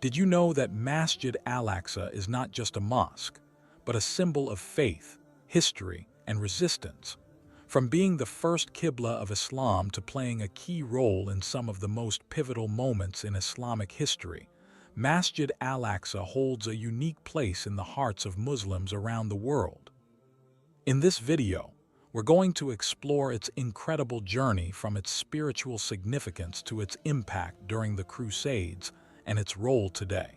Did you know that Masjid al-Aqsa is not just a mosque, but a symbol of faith, history, and resistance? From being the first Qibla of Islam to playing a key role in some of the most pivotal moments in Islamic history, Masjid al-Aqsa holds a unique place in the hearts of Muslims around the world. In this video, we're going to explore its incredible journey from its spiritual significance to its impact during the Crusades and its role today.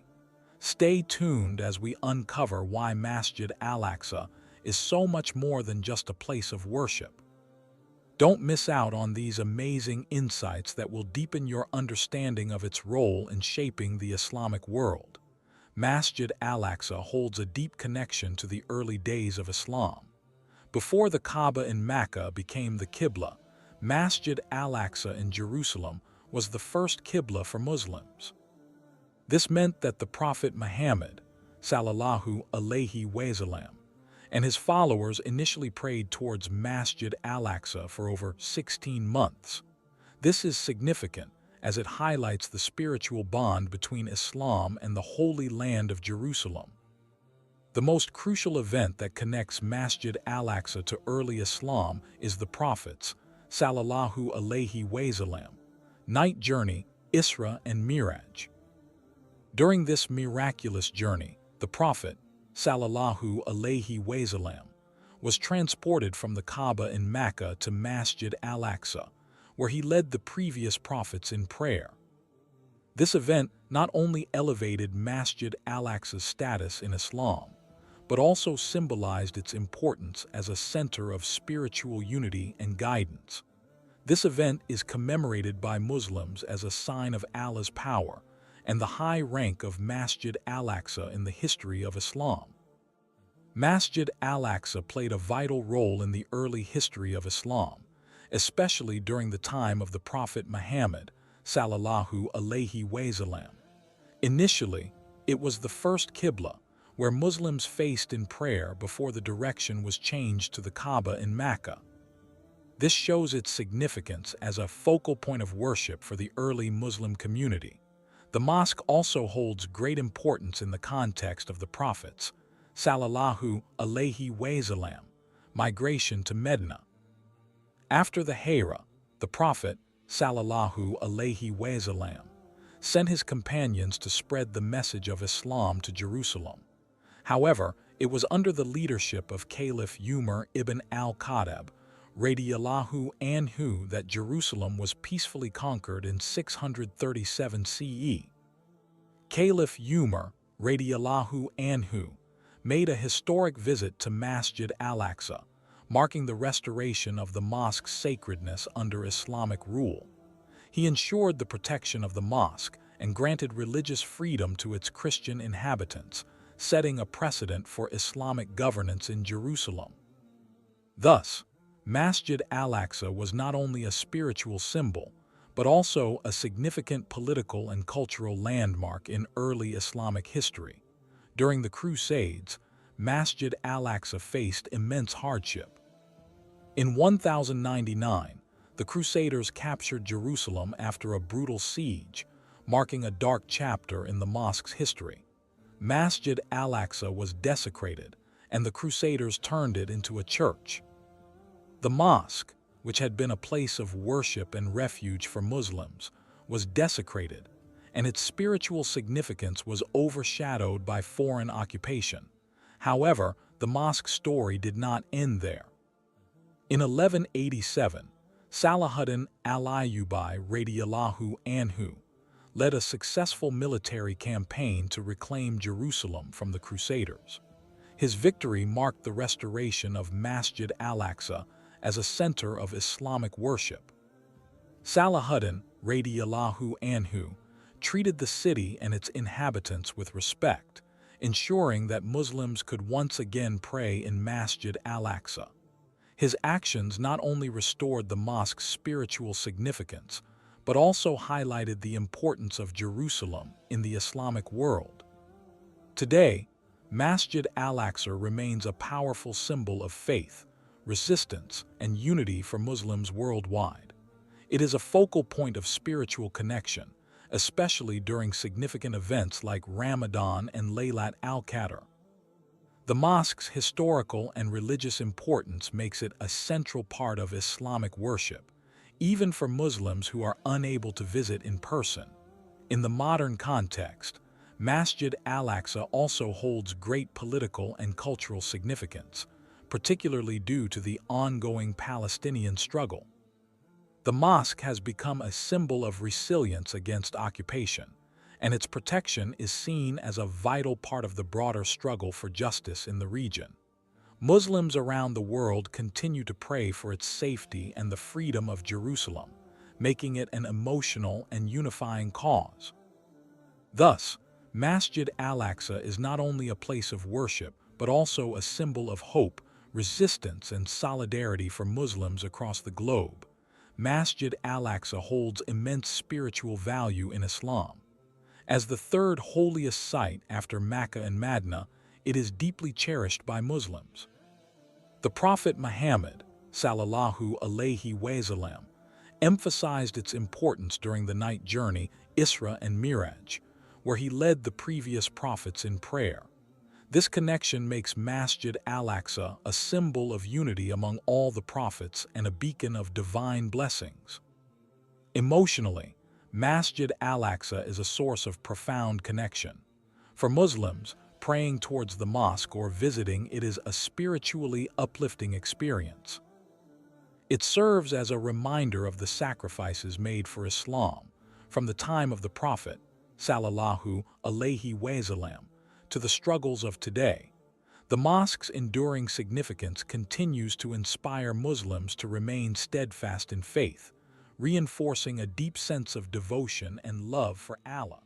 Stay tuned as we uncover why Masjid al-Aqsa is so much more than just a place of worship. Don't miss out on these amazing insights that will deepen your understanding of its role in shaping the Islamic world. Masjid al-Aqsa holds a deep connection to the early days of Islam. Before the Kaaba in Mecca became the Qibla, Masjid al-Aqsa in Jerusalem was the first Qibla for Muslims. This meant that the Prophet Muhammad, Sallallahu Alaihi Wasallam, and his followers initially prayed towards Masjid al-Aqsa for over 16 months. This is significant as it highlights the spiritual bond between Islam and the Holy Land of Jerusalem. The most crucial event that connects Masjid al-Aqsa to early Islam is the Prophet's, Sallallahu Alaihi Wasallam, night journey, Isra and Miraj. During this miraculous journey, the Prophet, Sallallahu Alaihi Wasallam, was transported from the Kaaba in Mecca to Masjid al-Aqsa, where he led the previous prophets in prayer. This event not only elevated Masjid al-Aqsa's status in Islam, but also symbolized its importance as a center of spiritual unity and guidance. This event is commemorated by Muslims as a sign of Allah's power and the high rank of Masjid al-Aqsa in the history of Islam. Masjid al-Aqsa played a vital role in the early history of Islam, especially during the time of the Prophet Muhammad, Sallallahu Alaihi Wasallam. Initially, it was the first Qibla, where Muslims faced in prayer before the direction was changed to the Kaaba in Mecca. This shows its significance as a focal point of worship for the early Muslim community. The mosque also holds great importance in the context of the Prophet's, Sallallahu Alaihi Wasallam, migration to Medina. After the Hijra, the Prophet, Sallallahu Alaihi Wasallam, sent his companions to spread the message of Islam to Jerusalem. However, it was under the leadership of Caliph Umar ibn al-Khattab, radiyallahu anhu, that Jerusalem was peacefully conquered in 637 CE. Caliph Umar, radiyallahu anhu, made a historic visit to Masjid al-Aqsa, marking the restoration of the mosque's sacredness under Islamic rule. He ensured the protection of the mosque and granted religious freedom to its Christian inhabitants, setting a precedent for Islamic governance in Jerusalem. Thus, Masjid al-Aqsa was not only a spiritual symbol, but also a significant political and cultural landmark in early Islamic history. During the Crusades, Masjid al-Aqsa faced immense hardship. In 1099, the Crusaders captured Jerusalem after a brutal siege, marking a dark chapter in the mosque's history. Masjid al-Aqsa was desecrated, and the Crusaders turned it into a church. The mosque, which had been a place of worship and refuge for Muslims, was desecrated, and its spiritual significance was overshadowed by foreign occupation. However, the mosque's story did not end there. In 1187, Salahuddin al-Ayyubi radiyallahu anhu led a successful military campaign to reclaim Jerusalem from the Crusaders. His victory marked the restoration of Masjid al-Aqsa as a center of Islamic worship. Salahuddin radiyallahu anhu treated the city and its inhabitants with respect, ensuring that Muslims could once again pray in Masjid al-Aqsa. His actions not only restored the mosque's spiritual significance, but also highlighted the importance of Jerusalem in the Islamic world. Today, Masjid al-Aqsa remains a powerful symbol of faith, resistance, and unity for Muslims worldwide. It is a focal point of spiritual connection, especially during significant events like Ramadan and Laylat al-Qadr. The mosque's historical and religious importance makes it a central part of Islamic worship, even for Muslims who are unable to visit in person. In the modern context, Masjid al-Aqsa also holds great political and cultural significance, particularly due to the ongoing Palestinian struggle. The mosque has become a symbol of resilience against occupation, and its protection is seen as a vital part of the broader struggle for justice in the region. Muslims around the world continue to pray for its safety and the freedom of Jerusalem, making it an emotional and unifying cause. Thus, Masjid al-Aqsa is not only a place of worship, but also a symbol of hope, resistance, and solidarity for Muslims across the globe. Masjid al-Aqsa holds immense spiritual value in Islam. As the third holiest site after Mecca and Medina, it is deeply cherished by Muslims. The Prophet Muhammad, sallallahu alayhi wasallam, emphasized its importance during the night journey Isra and Miraj, where he led the previous prophets in prayer. This connection makes Masjid al-Aqsa a symbol of unity among all the prophets and a beacon of divine blessings. Emotionally, Masjid al-Aqsa is a source of profound connection. For Muslims, praying towards the mosque or visiting it is a spiritually uplifting experience. It serves as a reminder of the sacrifices made for Islam from the time of the Prophet, sallallahu alayhi wasallam, to the struggles of today. The mosque's enduring significance continues to inspire Muslims to remain steadfast in faith, reinforcing a deep sense of devotion and love for Allah.